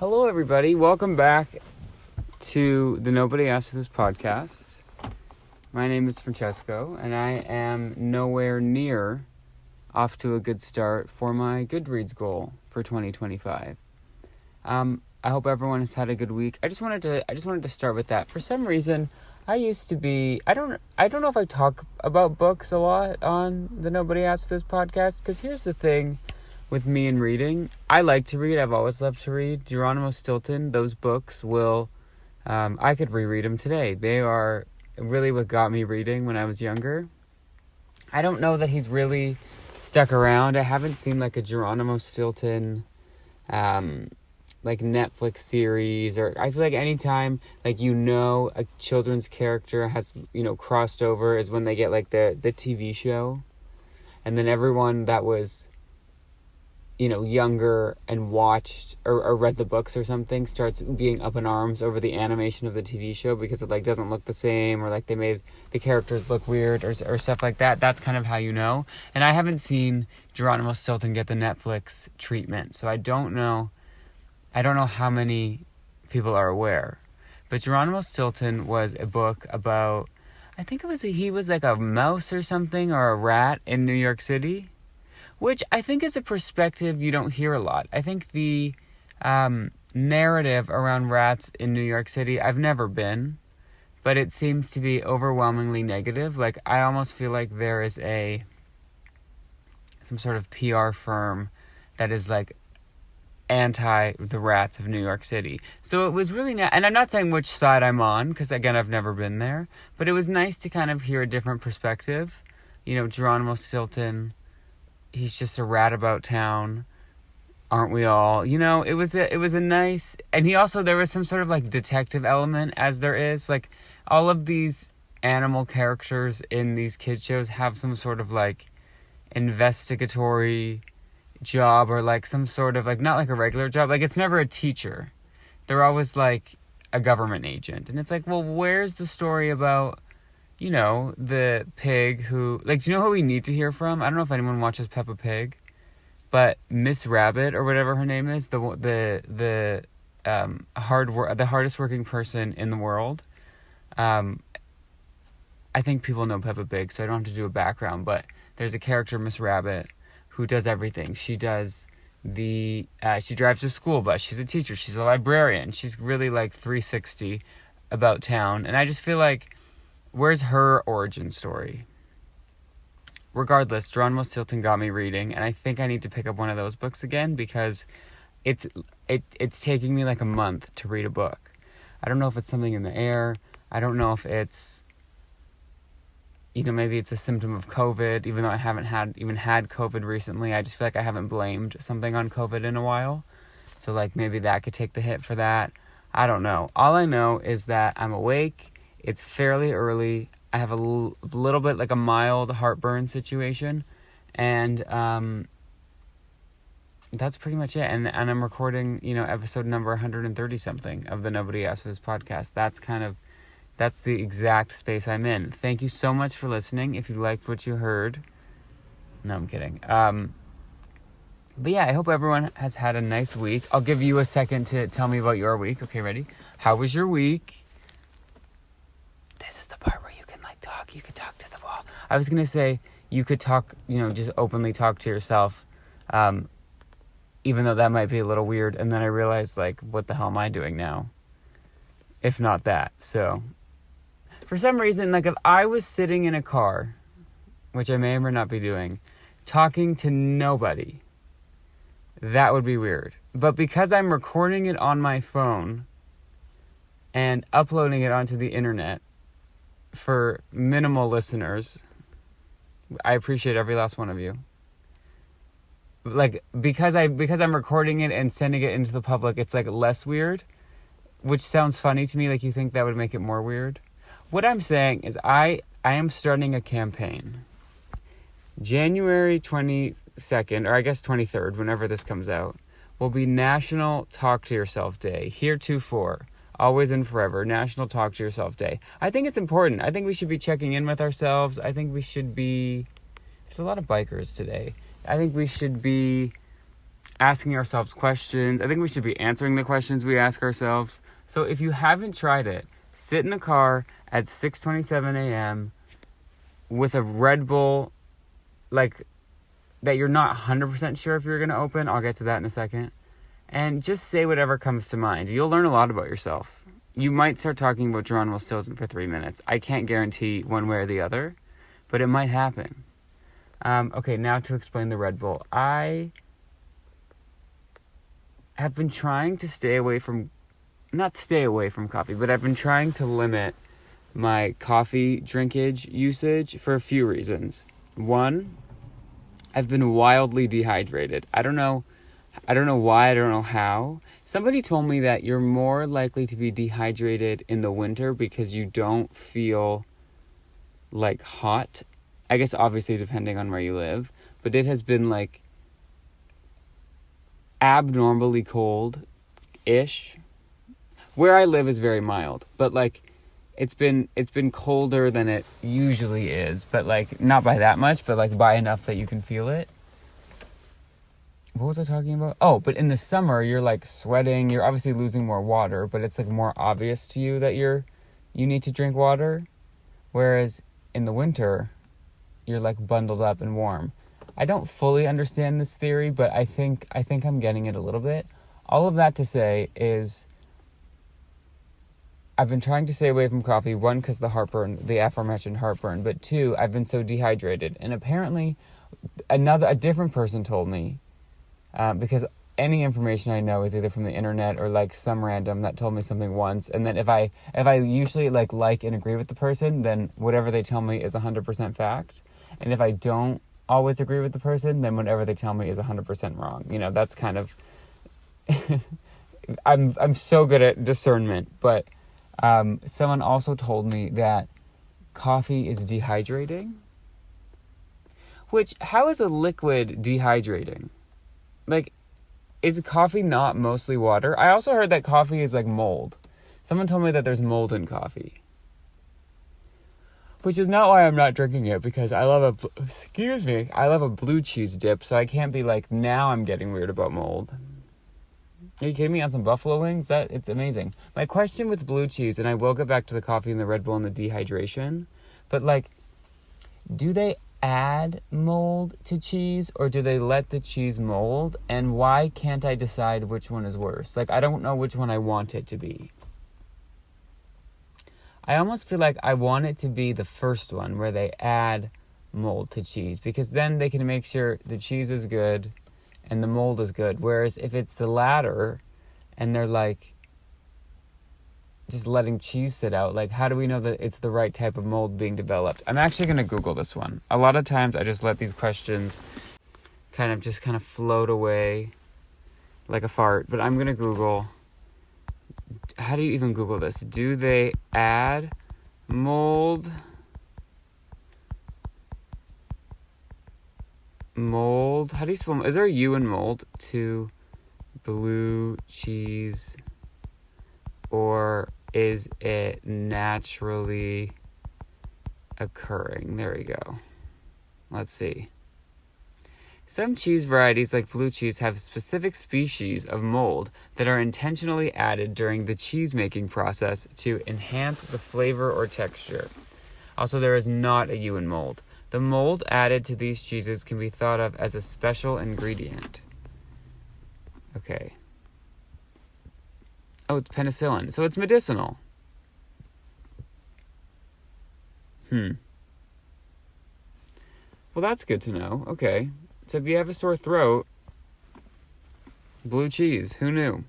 Hello, everybody. Welcome back to the Nobody Asked This podcast. My name is Francesco, and I am nowhere near off to a good start for my Goodreads goal for 2025. I hope everyone has had a good week. I just wanted to start with that. For some reason, I used to be. I don't know if I talk about books a lot on the Nobody Asked This podcast. Because here's the thing. With me and reading, I like to read. I've always loved to read. Geronimo Stilton, those books I could reread them today. They are really what got me reading when I was younger. I don't know that he's really stuck around. I haven't seen like a Geronimo Stilton, like Netflix series, or I feel like anytime like a children's character has crossed over is when they get like the TV show, and then everyone that was younger and watched or read the books or something starts being up in arms over the animation of the TV show because it like doesn't look the same, or like they made the characters look weird or stuff like that. That's kind of how you know. And I haven't seen Geronimo Stilton get the Netflix treatment, so I don't know how many people are aware. But Geronimo Stilton was a book about, I think he was like a mouse or something, or a rat in New York City. Which I think is a perspective you don't hear a lot. I think the narrative around rats in New York City, I've never been, but it seems to be overwhelmingly negative. Like, I almost feel like there is some sort of PR firm that is like anti the rats of New York City. So it was really and I'm not saying which side I'm on, because again, I've never been there, but it was nice to kind of hear a different perspective. Geronimo Stilton, he's just a rat about town, aren't we all? It was a nice, and there was some sort of like detective element, as there is. Like, all of these animal characters in these kids shows have some sort of like investigatory job, or like some sort of like, not like a regular job. Like, it's never a teacher. They're always like a government agent. And it's like, well, where's the story about the pig who, like, do you know who we need to hear from? I don't know if anyone watches Peppa Pig, but Miss Rabbit, or whatever her name is, the hardest working person in the world. I think people know Peppa Pig, so I don't have to do a background, but there's a character, Miss Rabbit, who does everything. She does she drives the school bus, she's a teacher, she's a librarian, she's really like 360 about town, and I just feel like, where's her origin story? Regardless, Geronimo Stilton got me reading, and I think I need to pick up one of those books again, because it's taking me like a month to read a book. I don't know if it's something in the air. I don't know if it's, maybe it's a symptom of COVID, even though I haven't had COVID recently. I just feel like I haven't blamed something on COVID in a while. So like maybe that could take the hit for that. I don't know. All I know is that I'm awake. It's fairly early. I have a little bit like a mild heartburn situation. And that's pretty much it. And I'm recording, episode number 130 something of the Nobody Asked This podcast. That's the exact space I'm in. Thank you so much for listening. If you liked what you heard. No, I'm kidding. But yeah, I hope everyone has had a nice week. I'll give you a second to tell me about your week. Okay, ready? How was your week? This is the part where you can like talk. You could talk to the wall. I was going to say you could talk, just openly talk to yourself. Even though that might be a little weird. And then I realized, like, what the hell am I doing now? If not that. So, for some reason, like, if I was sitting in a car, which I may or may not be doing, talking to nobody, that would be weird. But because I'm recording it on my phone and uploading it onto the internet for minimal listeners, I appreciate every last one of you. Like, because I'm recording it and sending it into the public, it's like less weird, which sounds funny to me. Like, you think that would make it more weird. What I'm saying is I am starting a campaign. January 22nd, or I guess 23rd, whenever this comes out, will be National Talk to Yourself Day. Heretofore, always and forever, National Talk to Yourself Day. I think it's important. I think we should be checking in with ourselves. I think we should be... There's a lot of bikers today. I think we should be asking ourselves questions. I think we should be answering the questions we ask ourselves. So if you haven't tried it, sit in a car at 6:27 a.m. with a Red Bull, like, that you're not 100% sure if you're going to open. I'll get to that in a second. And just say whatever comes to mind. You'll learn a lot about yourself. You might start talking about Geronimo Stilton for 3 minutes. I can't guarantee one way or the other, but it might happen. Okay, now to explain the Red Bull. I have been trying to not stay away from coffee, but I've been trying to limit my coffee drinkage usage for a few reasons. One, I've been wildly dehydrated. I don't know why, I don't know how. Somebody told me that you're more likely to be dehydrated in the winter because you don't feel like hot. I guess obviously depending on where you live, but it has been like abnormally cold-ish. Where I live is very mild, but like it's been colder than it usually is, but like not by that much, but like by enough that you can feel it. What was I talking about? Oh, but in the summer you're like sweating, you're obviously losing more water, but it's like more obvious to you that you need to drink water, whereas in the winter you're like bundled up and warm. I don't fully understand this theory, but I think I'm getting it a little bit. All of that to say is I've been trying to stay away from coffee, one, because the aforementioned heartburn, but two, I've been so dehydrated. And apparently a different person told me, because any information I know is either from the internet or like some random that told me something once, and then if I usually like and agree with the person, then whatever they tell me is 100% fact. And if I don't always agree with the person, then whatever they tell me is 100% wrong. You know, that's kind of I'm so good at discernment, but someone also told me that coffee is dehydrating. Which, how is a liquid dehydrating? Like, is coffee not mostly water? I also heard that coffee is like mold. Someone told me that there's mold in coffee. Which is not why I'm not drinking it, because I love a blue cheese dip, so I can't be like, now I'm getting weird about mold. Are you kidding me? On some buffalo wings? It's amazing. My question with blue cheese, and I will get back to the coffee and the Red Bull and the dehydration, but like, do they add mold to cheese, or do they let the cheese mold? And why can't I decide which one is worse? Like, I don't know which one I want it to be. I almost feel like I want it to be the first one, where they add mold to cheese, because then they can make sure the cheese is good and the mold is good. Whereas if it's the latter and they're like just letting cheese sit out, like, how do we know that it's the right type of mold being developed? I'm actually going to Google this one. A lot of times I just let these questions kind of float away like a fart, but I'm going to Google. How do you even Google this? Do they add mold? Mold? How do you spell? Is there a U in mold? To blue cheese? Or is it naturally occurring? There we go. Let's see. Some cheese varieties, like blue cheese, have specific species of mold that are intentionally added during the cheese-making process to enhance the flavor or texture. Also, there is not a U in mold. The mold added to these cheeses can be thought of as a special ingredient. Okay. Oh, it's penicillin. So it's medicinal. Well, that's good to know. Okay. So if you have a sore throat, blue cheese. Who knew?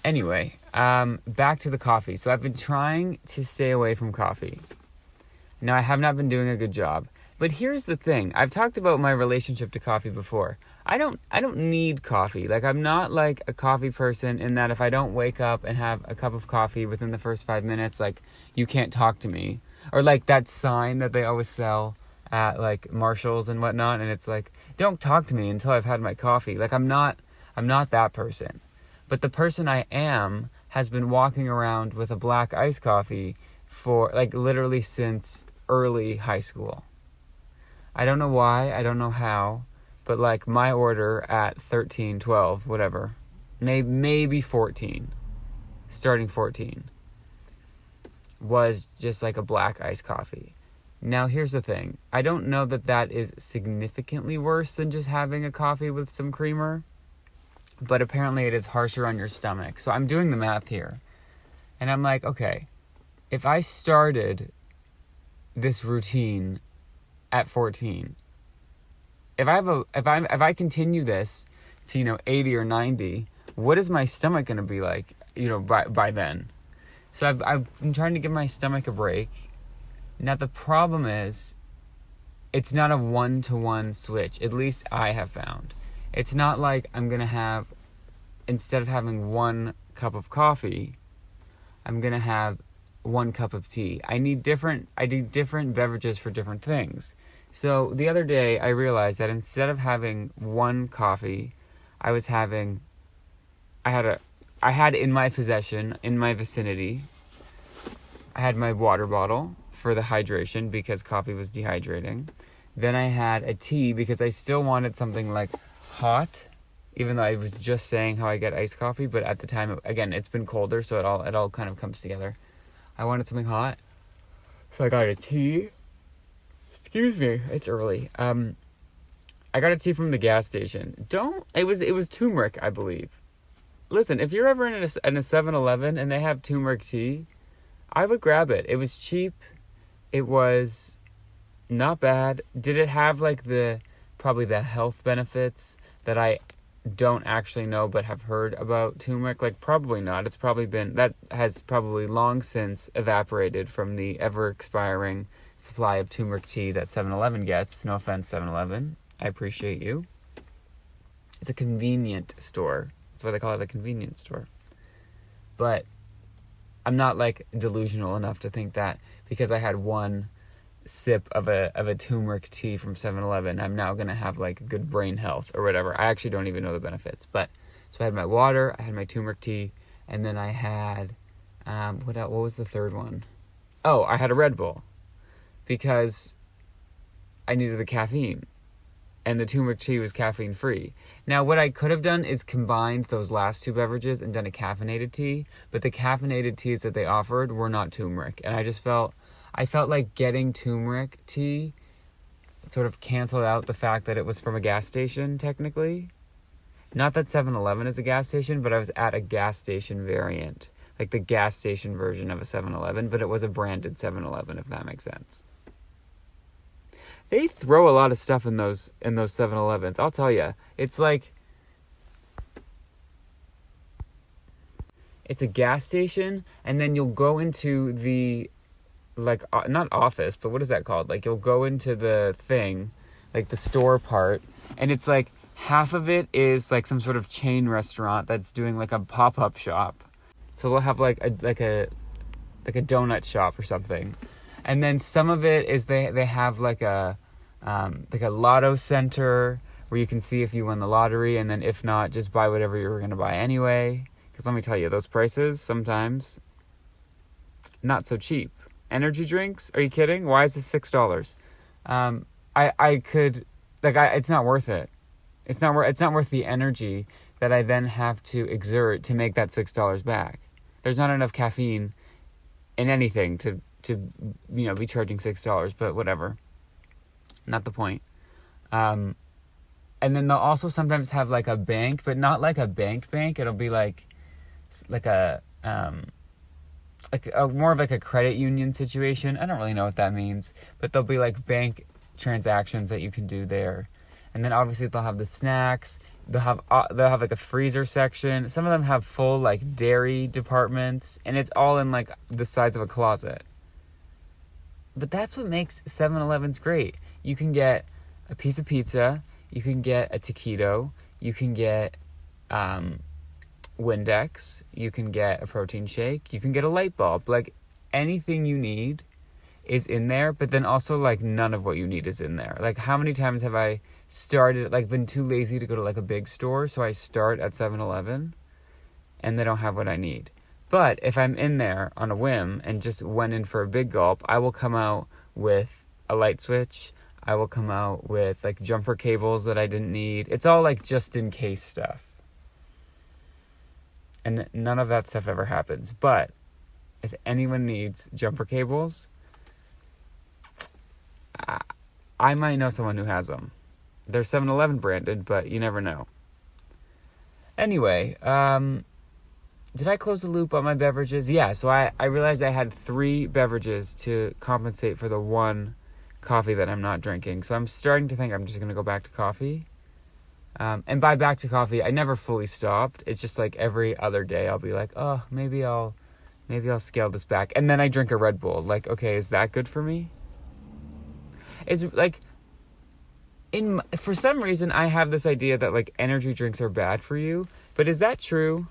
Anyway, back to the coffee. So I've been trying to stay away from coffee. Now, I have not been doing a good job. But here's the thing. I've talked about my relationship to coffee before. I don't need coffee. Like, I'm not like a coffee person in that if I don't wake up and have a cup of coffee within the first 5 minutes, like, you can't talk to me. Or like that sign that they always sell at like Marshall's and whatnot, and it's like, don't talk to me until I've had my coffee. Like, I'm not that person. But the person I am has been walking around with a black iced coffee for like literally since early high school. I don't know why, I don't know how, but like my order at 13, 12, whatever, maybe 14, starting 14, was just like a black iced coffee. Now, here's the thing. I don't know that is significantly worse than just having a coffee with some creamer, but apparently it is harsher on your stomach. So I'm doing the math here. And I'm like, okay, if I started this routine at 14, if I continue this to, 80 or 90, what is my stomach going to be like, by then? So I've been trying to give my stomach a break. Now, the problem is, it's not a one-to-one switch. At least I have found. It's not like I'm going to have, instead of having 1 cup of coffee, I'm going to have 1 cup of tea. I need different beverages for different things. So the other day, I realized that instead of having 1 coffee, I had in my possession, in my vicinity, I had my water bottle for the hydration because coffee was dehydrating. Then I had a tea because I still wanted something like hot, even though I was just saying how I get iced coffee, but at the time, again, it's been colder, so it all kind of comes together. I wanted something hot, so I got a tea. Excuse me, it's early. I got a tea from the gas station. It was turmeric, I believe. Listen, if you're ever in a 7-Eleven and they have turmeric tea, I would grab it. It was cheap. It was not bad. Did it have like probably the health benefits that I don't actually know but have heard about turmeric? Like, probably not. That has probably long since evaporated from the ever expiring supply of turmeric tea that 7-Eleven gets. No offense, 7-Eleven. I appreciate you. It's a convenient store. That's why they call it a convenience store. But I'm not like delusional enough to think that because I had 1 sip of a turmeric tea from 7-Eleven, I'm now going to have like good brain health or whatever. I actually don't even know the benefits. But so I had my water, I had my turmeric tea, and then I had what was the third one? Oh, I had a Red Bull because I needed the caffeine. And the turmeric tea was caffeine free. Now, what I could have done is combined those last 2 beverages and done a caffeinated tea, but the caffeinated teas that they offered were not turmeric. And I felt like getting turmeric tea sort of canceled out the fact that it was from a gas station, technically. Not that 7-Eleven is a gas station, but I was at a gas station variant, like the gas station version of a 7-Eleven, but it was a branded 7-Eleven, if that makes sense. They throw a lot of stuff in those 7-Elevens. I'll tell you. It's like, it's a gas station, and then you'll go into the, like, not office, but what is that called? Like, you'll go into the thing, like the store part, and it's like half of it is like some sort of chain restaurant that's doing like a pop-up shop. So they'll have like a donut shop or something. And then some of it is they have like a lotto center where you can see if you won the lottery, and then if not, just buy whatever you were going to buy anyway. Because let me tell you, those prices sometimes not so cheap. Energy drinks? Are you kidding? Why is this $6? It's not worth it. It's not worth the energy that I then have to exert to make that $6 back. There's not enough caffeine in anything to be charging $6, but whatever. Not the point. And then they'll also sometimes have like a bank, but not like a bank. It'll be like a more of like a credit union situation. I don't really know what that means, but there'll be like bank transactions that you can do there. And then obviously they'll have the snacks. They'll have like a freezer section. Some of them have full like dairy departments, and it's all in like the size of a closet. But that's what makes 7-Elevens great. You can get a piece of pizza, you can get a taquito, you can get Windex, you can get a protein shake, you can get a light bulb. Like, anything you need is in there, but then also like none of what you need is in there. Like, how many times have I been too lazy to go to like a big store, so I start at 7-Eleven and they don't have what I need. But if I'm in there on a whim and just went in for a big gulp, I will come out with a light switch, I will come out with like jumper cables that I didn't need. It's all like just in case stuff. And none of that stuff ever happens. But if anyone needs jumper cables, I might know someone who has them. They're 7-Eleven branded, but you never know. Anyway, did I close the loop on my beverages? Yeah, so I realized I had 3 beverages to compensate for the 1 coffee that I'm not drinking. So I'm starting to think I'm just going to go back to coffee. And by back to coffee, I never fully stopped. It's just like every other day I'll be like, oh, maybe I'll scale this back. And then I drink a Red Bull. Like, okay, is that good for me? Is like, for some reason I have this idea that like energy drinks are bad for you. But is that true?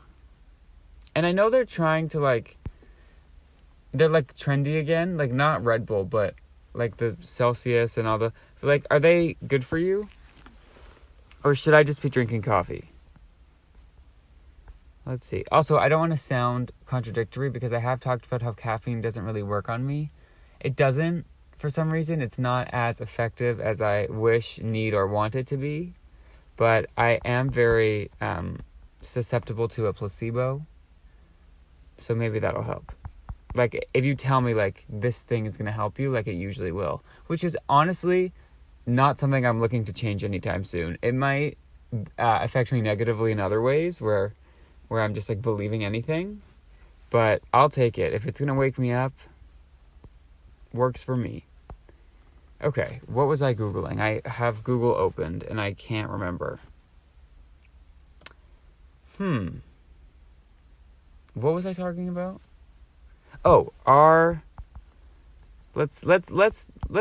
And I know they're trying to like, they're like trendy again. Like not Red Bull, but like the Celsius and all the, like, are they good for you? Or should I just be drinking coffee? Let's see. Also, I don't want to sound contradictory because I have talked about how caffeine doesn't really work on me. It doesn't, for some reason. It's not as effective as I wish, need, or want it to be. But I am very susceptible to a placebo. So maybe that'll help. Like, if you tell me, like, this thing is going to help you, like, it usually will. Which is, honestly, not something I'm looking to change anytime soon. It might affect me negatively in other ways, where I'm just, like, believing anything. But I'll take it. If it's going to wake me up, works for me. Okay, what was I Googling? I have Google opened, and I can't remember. What was I talking about? Oh, let's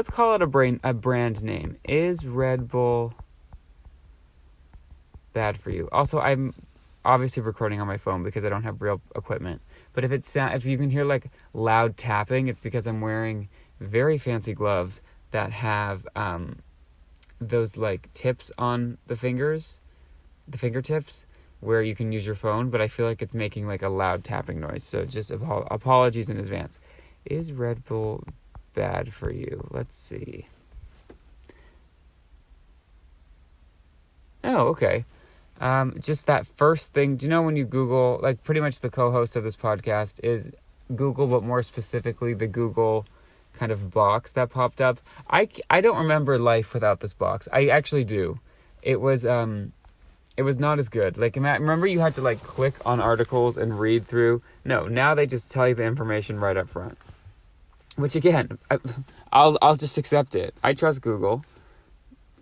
call it a brand name. Is Red Bull bad for you? Also, I'm obviously recording on my phone because I don't have real equipment. But if you can hear like loud tapping, it's because I'm wearing very fancy gloves that have those like tips on the fingertips, where you can use your phone, but I feel like it's making like a loud tapping noise. So just apologies in advance. Is Red Bull bad for you? Let's see. Oh, okay. Just that first thing. Do you know when you Google, like pretty much the co-host of this podcast is Google, but more specifically the Google kind of box that popped up. I don't remember life without this box. I actually do. It was not as good. Like, remember you had to like click on articles and read through? No, now they just tell you the information right up front. Which again, I'll just accept it. I trust Google.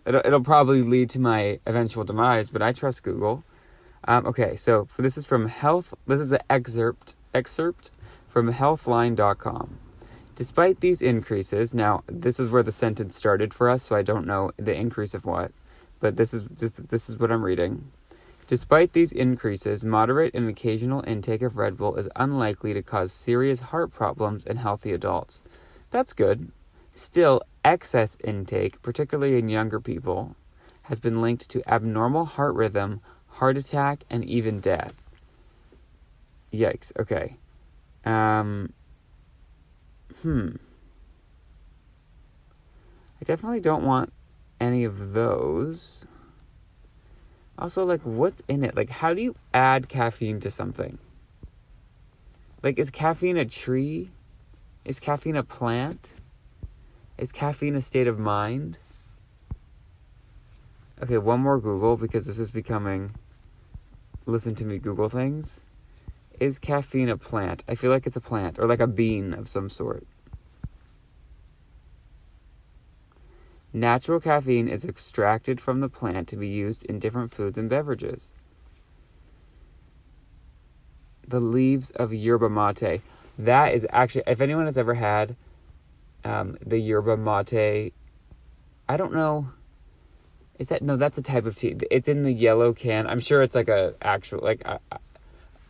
It'll probably lead to my eventual demise, but I trust Google. Okay, so this is from Health. This is an excerpt from Healthline.com. Despite these increases, now this is where the sentence started for us, so I don't know the increase of what, but this is what I'm reading. Despite these increases, moderate and occasional intake of Red Bull is unlikely to cause serious heart problems in healthy adults. That's good. Still, excess intake, particularly in younger people, has been linked to abnormal heart rhythm, heart attack, and even death. Yikes. Okay. I definitely don't want any of those. Also, like, what's in it? Like, how do you add caffeine to something? Like, is caffeine a tree? Is caffeine a plant? Is caffeine a state of mind? Okay, one more Google, because this is becoming listen to me Google things. Is caffeine a plant? I feel like it's a plant, or like a bean of some sort. Natural caffeine is extracted from the plant to be used in different foods and beverages. The leaves of yerba mate. That is actually, if anyone has ever had the yerba mate, I don't know. That's a type of tea. It's in the yellow can. I'm sure it's like a actual, like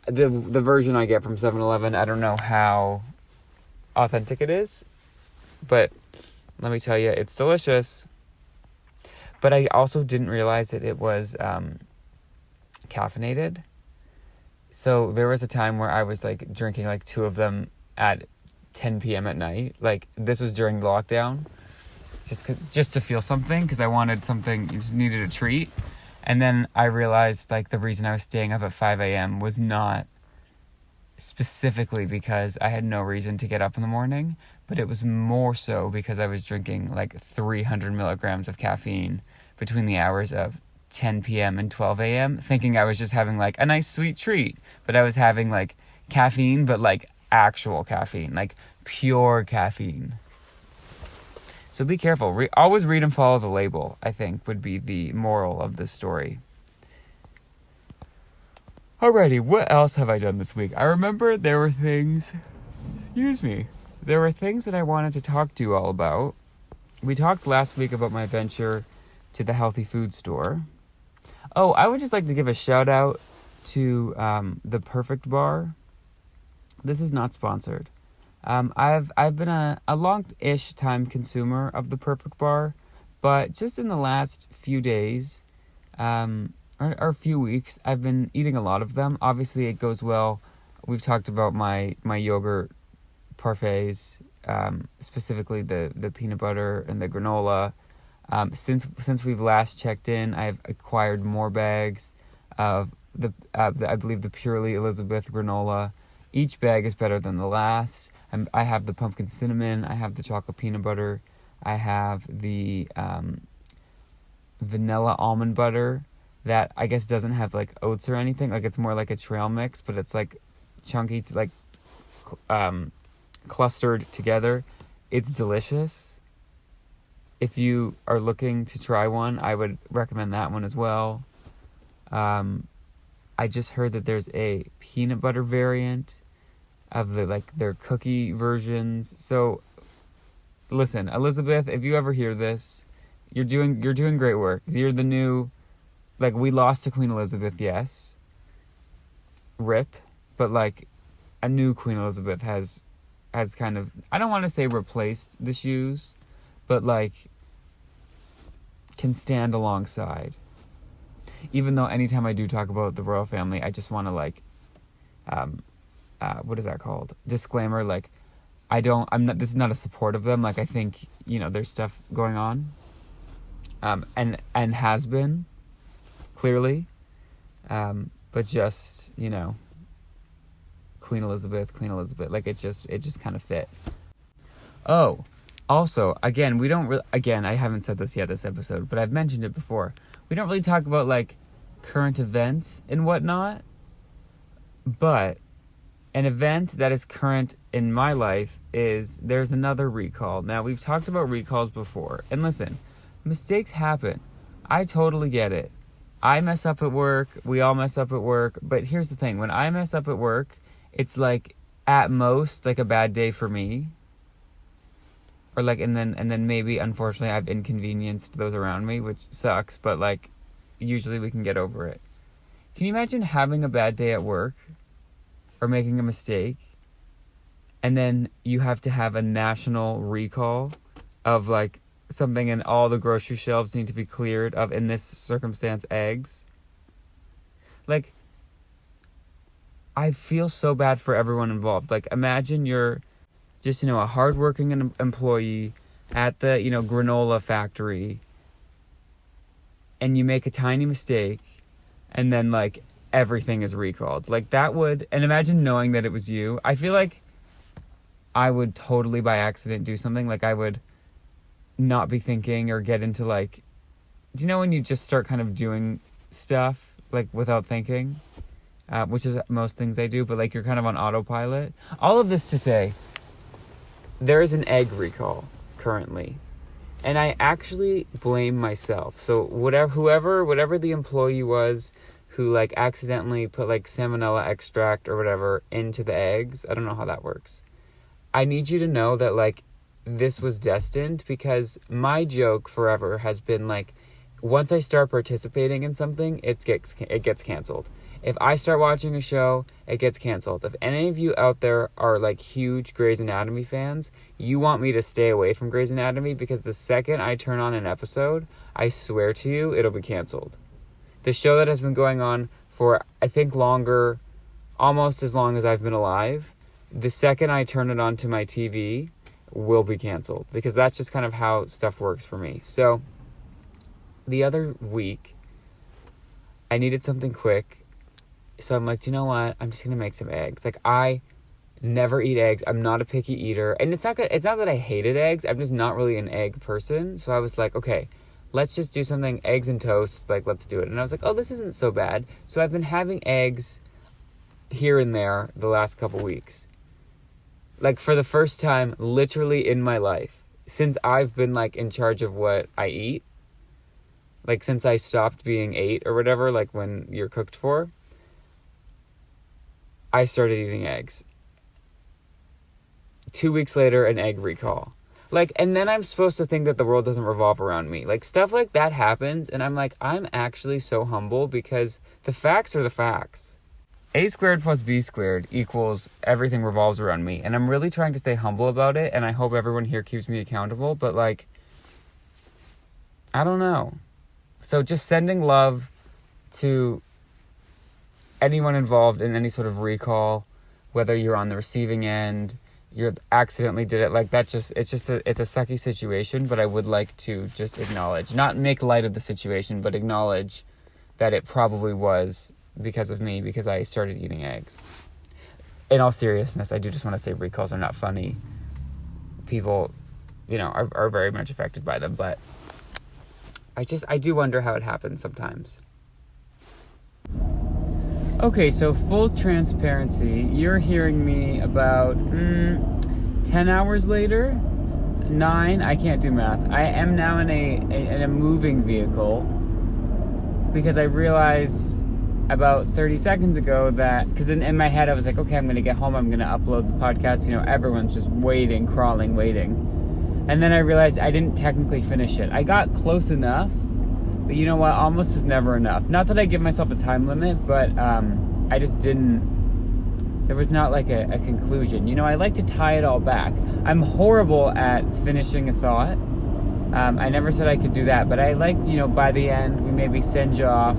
the version I get from 7-Eleven. I don't know how authentic it is, but let me tell you, it's delicious. But I also didn't realize that it was caffeinated. So there was a time where I was like drinking like 2 of them at 10 p.m. at night. Like, this was during lockdown. just to feel something, because I wanted something, just needed a treat. And then I realized, like, the reason I was staying up at 5 a.m. was not specifically because I had no reason to get up in the morning, but it was more so because I was drinking like 300 milligrams of caffeine between the hours of 10 p.m. and 12 a.m., thinking I was just having like a nice sweet treat, but I was having like caffeine, but like actual caffeine, like pure caffeine. So be careful. Always read and follow the label, I think, would be the moral of this story. Alrighty, what else have I done this week? I remember there were things that I wanted to talk to you all about. We talked last week about my venture to the healthy food store. Oh, I would just like to give a shout out to the Perfect Bar. This is not sponsored. I've been a long-ish time consumer of the Perfect Bar, but just in the last few days, or a few weeks, I've been eating a lot of them. Obviously, it goes well. We've talked about my yogurt parfaits, specifically the peanut butter and the granola. Since we've last checked in, I've acquired more bags of I believe the Purely Elizabeth granola. Each bag is better than the last. I have the pumpkin cinnamon. I have the chocolate peanut butter. I have the vanilla almond butter that I guess doesn't have like oats or anything. Like it's more like a trail mix, but it's like chunky, like clustered together. It's delicious. If you are looking to try one, I would recommend that one as well. I just heard that there's a peanut butter variant of their cookie versions. So listen, Elizabeth, if you ever hear this, you're doing great work. You're the new, like, we lost to Queen Elizabeth, yes. RIP. But like a new Queen Elizabeth has kind of, I don't want to say replaced the shoes, but like can stand alongside. Even though anytime I do talk about the royal family, I just want to like, what is that called? Disclaimer, like, this is not a support of them. Like, I think, there's stuff going on, and has been, clearly, but just, Queen Elizabeth, like, it just kind of fit. Oh, also, again, I haven't said this yet this episode, but I've mentioned it before. We don't really talk about, like, current events and whatnot, but an event that is current in my life is there's another recall. Now, we've talked about recalls before, and listen, mistakes happen. I totally get it. I mess up at work, we all mess up at work, but here's the thing, when I mess up at work, it's like, at most, like a bad day for me. Or like, and then maybe, unfortunately, I've inconvenienced those around me, which sucks, but like, usually we can get over it. Can you imagine having a bad day at work, or making a mistake, and then you have to have a national recall of like something, and all the grocery shelves need to be cleared of, in this circumstance, eggs? Like, I feel so bad for everyone involved. Like, imagine you're just, a hardworking employee at the, granola factory, and you make a tiny mistake, and then, like, everything is recalled. Like, that would, and imagine knowing that it was you. I feel like I would totally by accident do something. Like, I would not be thinking, or get into, like, do you know when you just start kind of doing stuff, like, without thinking? Which is most things I do, but, like, you're kind of on autopilot. All of this to say, there is an egg recall currently, and I actually blame myself. So whatever the employee was who, like, accidentally put, like, salmonella extract or whatever into the eggs, I don't know how that works. I need you to know that, like, this was destined, because my joke forever has been, like, once I start participating in something, it gets canceled. If I start watching a show, it gets canceled. If any of you out there are, like, huge Grey's Anatomy fans, you want me to stay away from Grey's Anatomy, because the second I turn on an episode, I swear to you, it'll be canceled. The show that has been going on for, I think, almost as long as I've been alive, the second I turn it onto my TV, will be canceled, because that's just kind of how stuff works for me. So the other week, I needed something quick. So I'm like, do you know what? I'm just going to make some eggs. Like, I never eat eggs. I'm not a picky eater. And it's not that I hated eggs. I'm just not really an egg person. So I was like, okay, let's just do something, eggs and toast. Like, let's do it. And I was like, oh, this isn't so bad. So I've been having eggs here and there the last couple weeks. Like, for the first time, literally in my life, since I've been, like, in charge of what I eat. Like, since I stopped being 8 or whatever, like, when you're cooked for, I started eating eggs. 2 weeks later, an egg recall. Like, and then I'm supposed to think that the world doesn't revolve around me. Like, stuff like that happens, and I'm like, I'm actually so humble, because the facts are the facts. A squared plus B squared equals everything revolves around me. And I'm really trying to stay humble about it, and I hope everyone here keeps me accountable, but, like, I don't know. So just sending love to anyone involved in any sort of recall, whether you're on the receiving end, you accidentally did it, like, that just, it's a sucky situation, but I would like to just acknowledge, not make light of the situation, but acknowledge that it probably was because of me, because I started eating eggs. In all seriousness, I do just want to say recalls are not funny. People, are very much affected by them, but I do wonder how it happens sometimes. Okay, so full transparency, you're hearing me about 10 hours later, 9, I can't do math. I am now in a moving vehicle, because I realized about 30 seconds ago that, because in my head I was like, okay, I'm going to get home, I'm going to upload the podcast, everyone's just waiting. And then I realized I didn't technically finish it. I got close enough, but you know what? Almost is never enough. Not that I give myself a time limit, but I just didn't. There was not like a conclusion. I like to tie it all back. I'm horrible at finishing a thought. I never said I could do that, but I like, by the end, we maybe send you off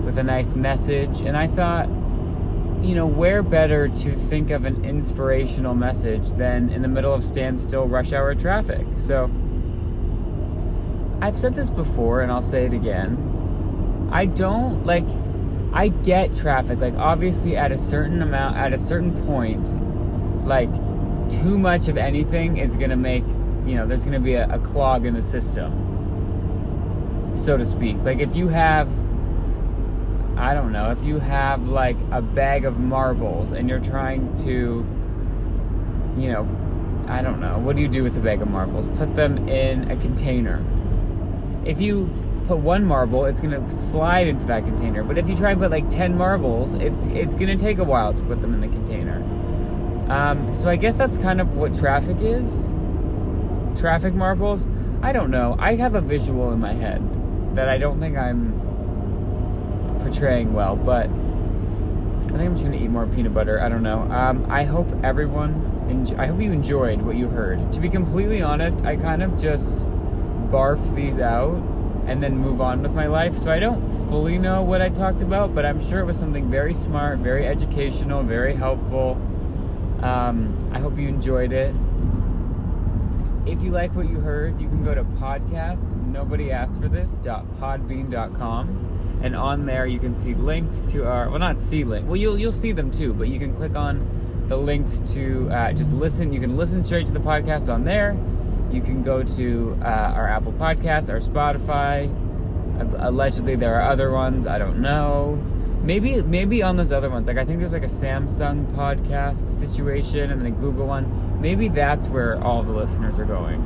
with a nice message. And I thought, where better to think of an inspirational message than in the middle of standstill rush hour traffic? So I've said this before, and I'll say it again. I get traffic. Like, obviously at a certain point, like, too much of anything is going to make, there's going to be a clog in the system, so to speak. Like, if you have, like a bag of marbles and you're trying to, what do you do with a bag of marbles? Put them in a container. If you put one marble, it's going to slide into that container. But if you try and put like 10 marbles, it's going to take a while to put them in the container. So I guess that's kind of what traffic is. Traffic marbles. I don't know. I have a visual in my head that I don't think I'm portraying well, but I think I'm just going to eat more peanut butter. I don't know. I hope I hope you enjoyed what you heard. To be completely honest, I kind of just barf these out and then move on with my life, so I don't fully know what I talked about, but I'm sure it was something very smart, very educational, very helpful. I hope you enjoyed it. If you like what you heard, you can go to podcasts.nobodyaskedforthis.podbean.com, and on there you can see links to our, you'll see them too, but you can click on the links to just listen. You can listen straight to the podcast on there. You can go to our Apple Podcasts, our Spotify. Allegedly, there are other ones. I don't know. Maybe on those other ones. Like, I think there's like a Samsung podcast situation and then a Google one. Maybe that's where all the listeners are going.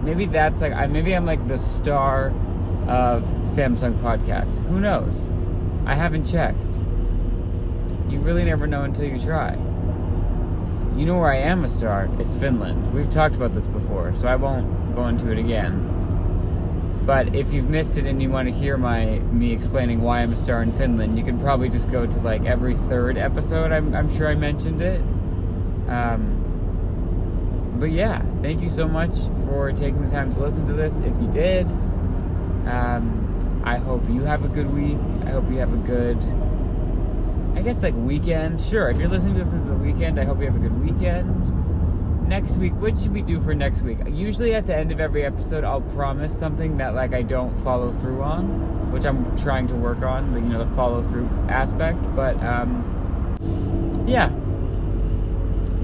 Maybe that's like, maybe I'm like the star of Samsung podcasts. Who knows? I haven't checked. You really never know until you try. You know where I am a star? It's Finland. We've talked about this before, so I won't go into it again. But if you've missed it and you want to hear me explaining why I'm a star in Finland, you can probably just go to like every third episode. I'm sure I mentioned it. But yeah, thank you so much for taking the time to listen to this. If you did, I hope you have a good week. I hope you have a good, weekend. Sure, if you're listening to this as a weekend, I hope you have a good weekend. next week, what should we do for next week? Usually at the end of every episode, I'll promise something that like I don't follow through on, which I'm trying to work on, the follow through aspect. But yeah,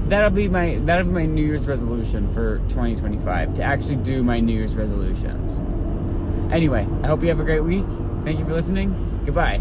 that'll be my New Year's resolution for 2025, to actually do my New Year's resolutions. Anyway, I hope you have a great week. Thank you for listening. Goodbye.